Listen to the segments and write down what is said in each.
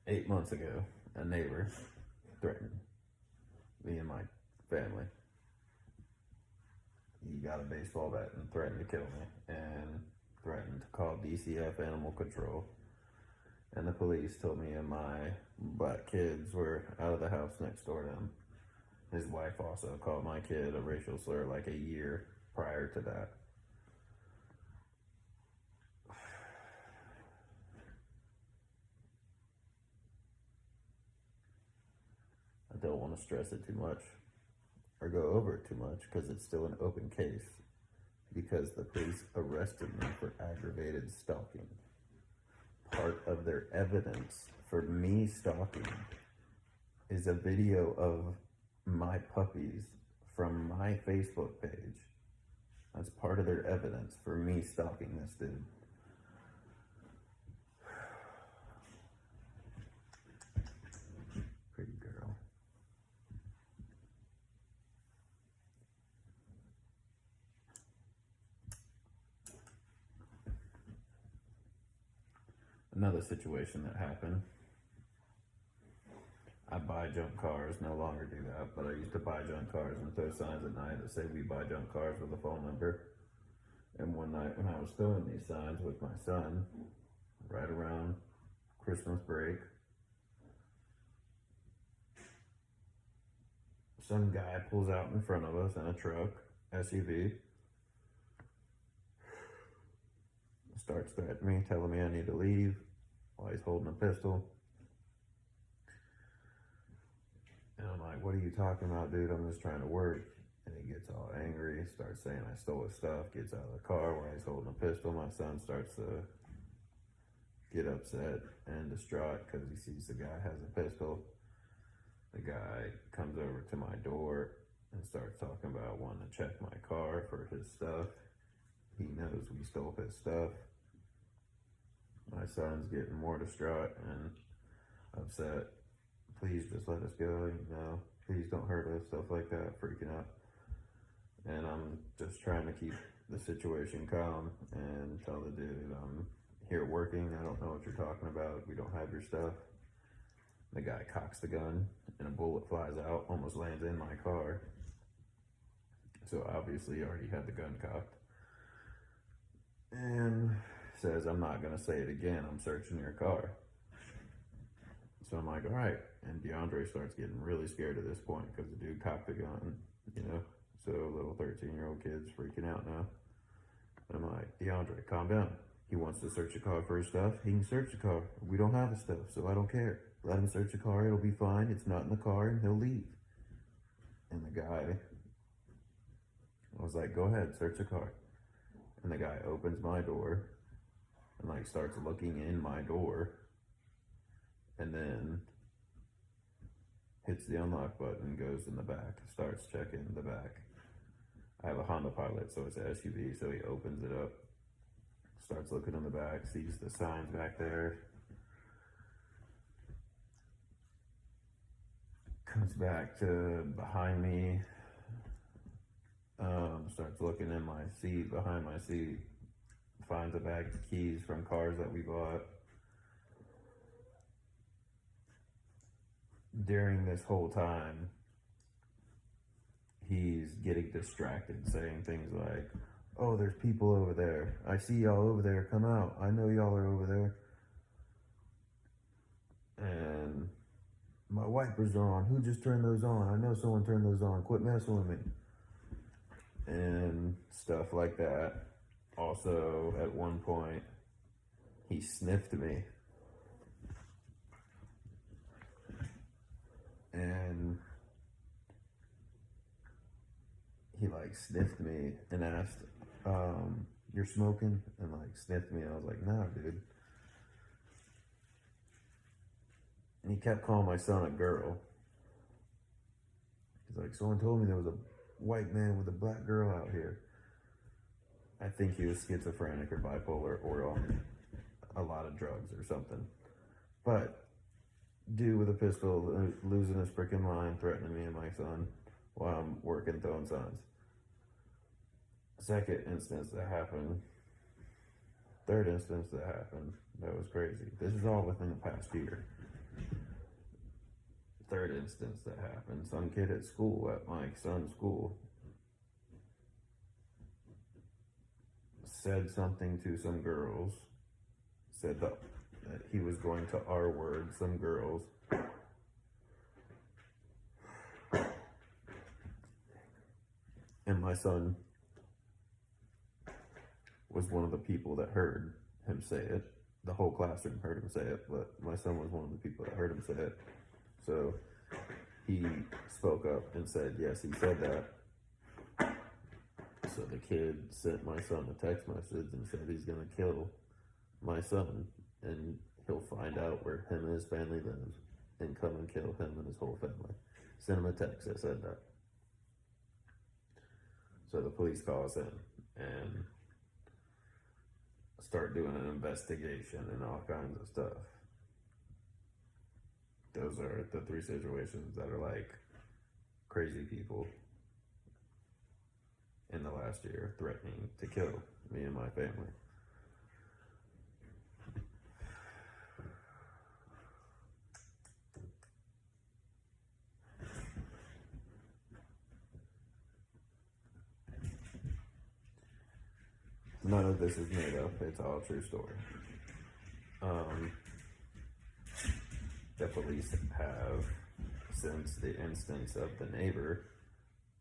8 months ago, a neighbor threatened me and my family. He got a baseball bat and threatened to kill me and threatened to call DCF Animal Control. And the police told me and my black kids were out of the house next door to him. His wife also called my kid a racial slur like a year prior to that. I don't want to stress it too much or go over it too much because it's still an open case because the police arrested me for aggravated stalking. Part of their evidence for me stalking is a video of my puppies from my Facebook page. That's part of their evidence for me stalking this dude. Pretty girl. Another situation that happened. I buy junk cars, no longer do that, but I used to buy junk cars and throw signs at night that say we buy junk cars with a phone number. And one night when I was throwing these signs with my son, right around Christmas break, some guy pulls out in front of us in a truck, SUV, starts threatening me, telling me I need to leave while he's holding a pistol. And I'm like, what are you talking about, dude? I'm just trying to work. And he gets all angry, starts saying I stole his stuff, gets out of the car while he's holding a pistol. My son starts to get upset and distraught because he sees the guy has a pistol. The guy comes over to my door and starts talking about wanting to check my car for his stuff. He knows we stole his stuff. My son's getting more distraught and upset. Please just let us go, please don't hurt us, stuff like that, freaking out. And I'm just trying to keep the situation calm and tell the dude, I'm here working, I don't know what you're talking about, we don't have your stuff. The guy cocks the gun and a bullet flies out, almost lands in my car. So obviously he already had the gun cocked. And says, I'm not gonna say it again, I'm searching your car. So I'm like, all right. And DeAndre starts getting really scared at this point because the dude cocked the gun, So little 13-year-old kid's freaking out now. And I'm like, DeAndre, calm down. He wants to search the car for his stuff. He can search the car. We don't have his stuff, so I don't care. Let him search the car. It'll be fine. It's not in the car, and he'll leave. And the guy, I was like, go ahead, search the car. And the guy opens my door and starts looking in my door. And then hits the unlock button, goes in the back, starts checking the back. I have a Honda Pilot, so it's an SUV, so he opens it up, starts looking in the back, sees the signs back there, comes back to behind me, starts looking in my seat, behind my seat, finds a bag of keys from cars that we bought. During this whole time, he's getting distracted, saying things like, oh, there's people over there. I see y'all over there. Come out. I know y'all are over there. And my wipers are on. Who just turned those on? I know someone turned those on. Quit messing with me. And stuff like that. Also, at one point, he sniffed me. And he sniffed me and asked, you're smoking? And sniffed me. And I was like, nah, dude. And he kept calling my son a girl. He's like, someone told me there was a white man with a black girl out here. I think he was schizophrenic or bipolar or on a lot of drugs or something. But dude with a pistol, losing his freaking mind, threatening me and my son while I'm working throwing signs. Second instance that happened. Third instance that happened. That was crazy. This is all within the past year. third instance that happened. Some kid at school, at my son's school, said something to some girls, said that he was going to R word some girls. And my son was one of the people that heard him say it. The whole classroom heard him say it, but my son was one of the people that heard him say it. So he spoke up and said, yes, he said that. So the kid sent my son a text message and said he's going to kill my son and he'll find out where him and his family live and come and kill him and his whole family. Sent him a text that said that. So the police calls in and start doing an investigation and all kinds of stuff. Those are the three situations that are like crazy people in the last year threatening to kill me and my family. None of this is made up. It's all a true story. The police have, since the instance of the neighbor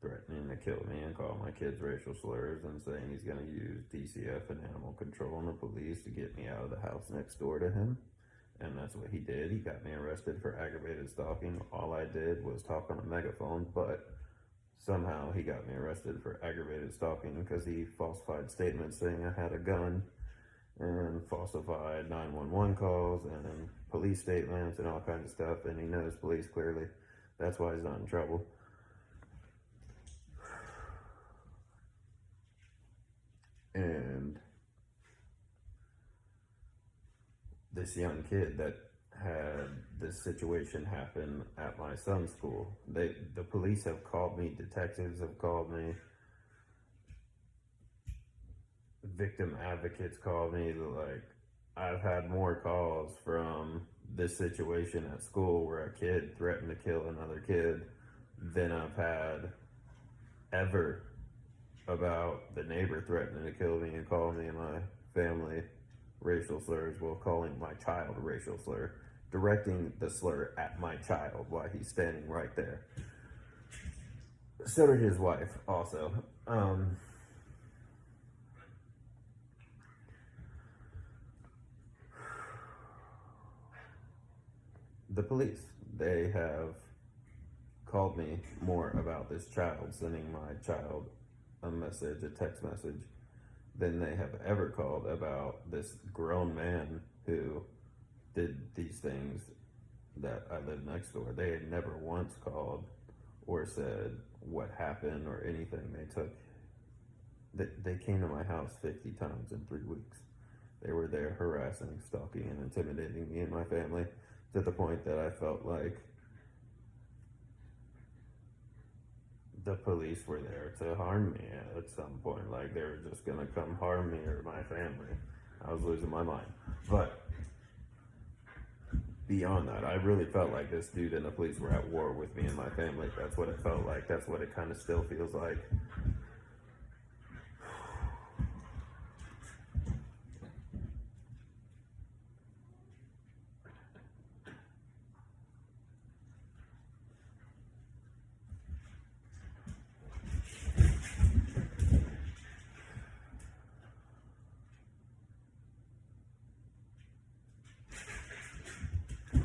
threatening to kill me and call my kids racial slurs and saying he's going to use DCF and animal control and the police to get me out of the house next door to him. And that's what he did. He got me arrested for aggravated stalking. All I did was talk on a megaphone, but somehow he got me arrested for aggravated stalking because he falsified statements saying I had a gun and falsified 911 calls and police statements and all kinds of stuff, and he knows police clearly. That's why he's not in trouble. And this young kid that had this situation happen at my son's school, the police have called me, detectives have called me, victim advocates called me. Like, I've had more calls from this situation at school where a kid threatened to kill another kid than I've had ever about the neighbor threatening to kill me and calling me and my family racial slurs, while calling my child a racial slur, directing the slur at my child while he's standing right there. So did his wife also. The police, they have called me more about this child, sending my child a message, a text message, than they have ever called about this grown man who did these things that I live next door. They had never once called or said what happened or anything. They came to my house 50 times in 3 weeks. They were there harassing, stalking, and intimidating me and my family to the point that I felt like the police were there to harm me at some point. Like, they were just gonna come harm me or my family. I was losing my mind. But beyond that, I really felt like this dude and the police were at war with me and my family. That's what it felt like. That's what it kind of still feels like.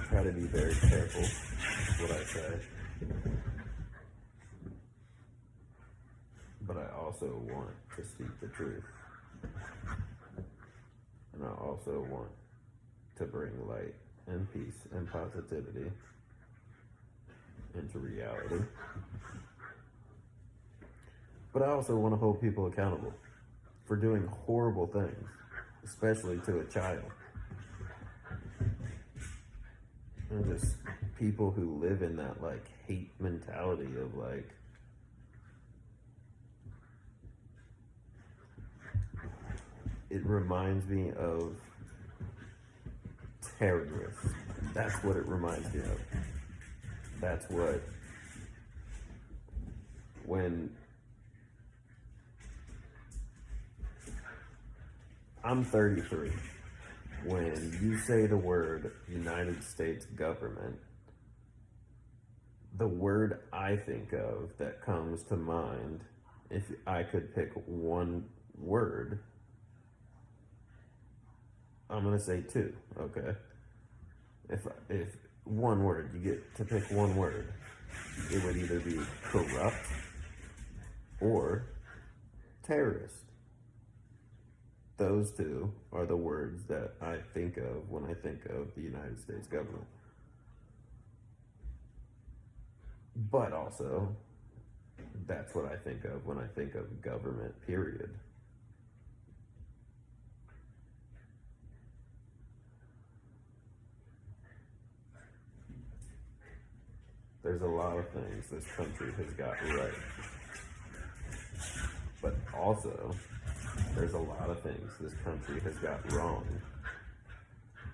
Try to be very careful with what I say. But I also want to speak the truth. And I also want to bring light and peace and positivity into reality. But I also want to hold people accountable for doing horrible things, especially to a child. And just people who live in that, like, hate mentality of, like, it reminds me of terrorists. That's what it reminds me of. That's what, when I'm 33, when you say the word United States government, the word I think of that comes to mind, if I could pick one word, I'm gonna say two. Okay, if one word, you get to pick one word, it would either be corrupt or terrorist. Those two are the words that I think of when I think of the United States government. But also, that's what I think of when I think of government, period. There's a lot of things this country has got right. But also, there's a lot of things this country has got wrong,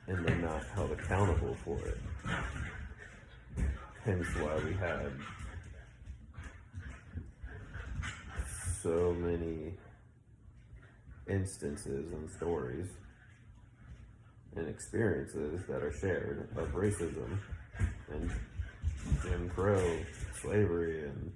and they're not held accountable for it. Hence why we had so many instances and stories and experiences that are shared of racism and Jim Crow, slavery, and